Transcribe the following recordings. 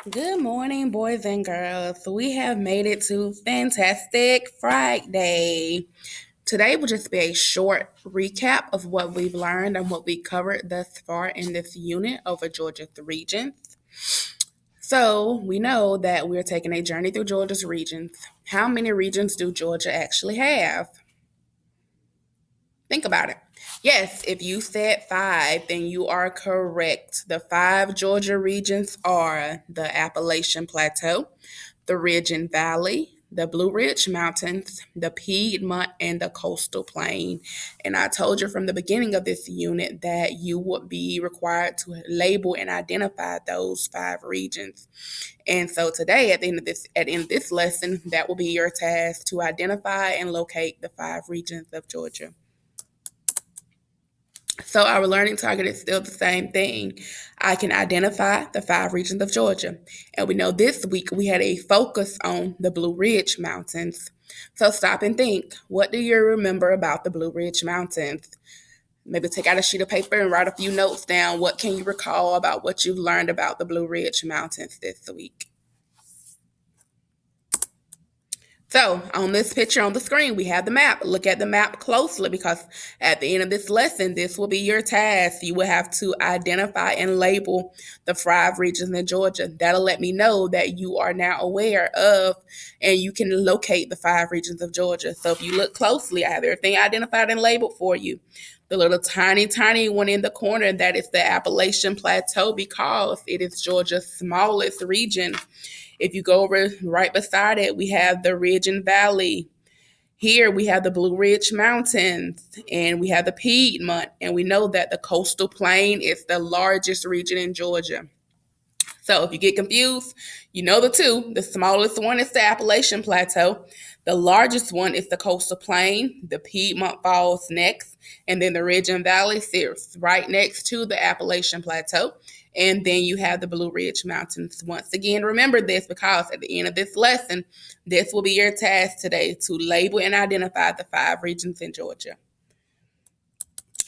Good morning, boys and girls. We have made it to Fantastic Friday. Today will just be a short recap of what we've learned and what we covered thus far in this unit over Georgia's regions. So, we know that we're taking a journey through Georgia's regions. How many regions do Georgia actually have? Think about it. Yes, if you said five, then you are correct. The five Georgia regions are the Appalachian Plateau, the Ridge and Valley, the Blue Ridge Mountains, the Piedmont, and the Coastal Plain. And I told you from the beginning of this unit that you would be required to label and identify those five regions. And so today, at the end of this lesson, that will be your task to identify and locate the five regions of Georgia. So our learning target is still the same thing. I can identify the five regions of Georgia. And we know this week we had a focus on the Blue Ridge Mountains. So stop and think. What do you remember about the Blue Ridge Mountains? Maybe take out a sheet of paper and write a few notes down. What can you recall about what you've learned about the Blue Ridge Mountains this week? So on this picture on the screen, we have the map. Look at the map closely because at the end of this lesson, this will be your task. You will have to identify and label the five regions in Georgia. That'll let me know that you are now aware of and you can locate the five regions of Georgia. So if you look closely, I have everything identified and labeled for you. The little tiny one in the corner, that is the Appalachian Plateau because it is Georgia's smallest region. If you go over right beside it, we have the Ridge and Valley. Here we have the Blue Ridge Mountains and we have the Piedmont. And we know that the Coastal Plain is the largest region in Georgia. So if you get confused, you know the two. The smallest one is the Appalachian Plateau. The largest one is the Coastal Plain. The Piedmont falls next. And then the Ridge and Valley sits right next to the Appalachian Plateau. And then you have the Blue Ridge Mountains. Once again, remember this because at the end of this lesson, this will be your task today to label and identify the five regions in Georgia.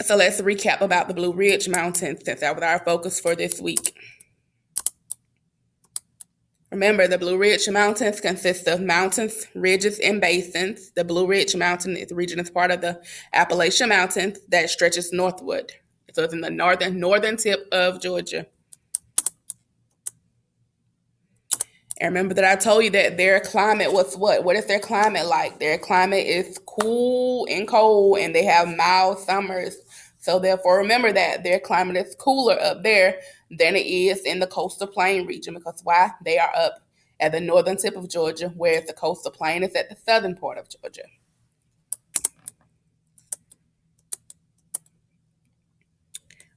So let's recap about the Blue Ridge Mountains since that was our focus for this week. Remember, the Blue Ridge Mountains consist of mountains, ridges, and basins. The Blue Ridge Mountain region is part of the Appalachian Mountains that stretches northward. So it's in the northern tip of Georgia. And remember that I told you that their climate was what? What is their climate like? Their climate is cool and cold, and they have mild summers. So therefore, remember that their climate is cooler up there than it is in the coastal plain region. Because why? They are up at the northern tip of Georgia, whereas the coastal plain is at the southern part of Georgia.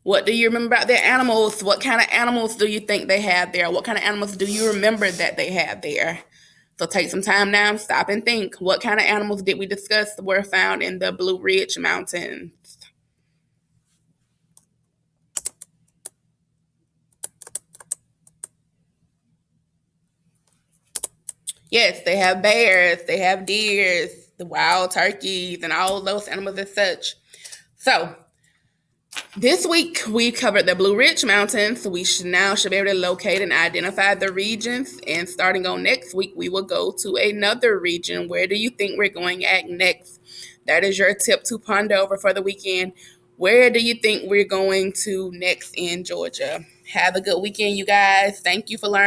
What do you remember about their animals? What kind of animals do you think they have there? What kind of animals do you remember that they have there? So take some time now, stop and think. What kind of animals did we discuss were found in the Blue Ridge Mountains? Yes, they have bears, they have deers, the wild turkeys, and all those animals as such. So this week we covered the Blue Ridge Mountains. So we should be able to locate and identify the regions. And starting on next week, we will go to another region. Where do you think we're going at next? That is your tip to ponder over for the weekend. Where do you think we're going to next in Georgia? Have a good weekend, you guys. Thank you for learning.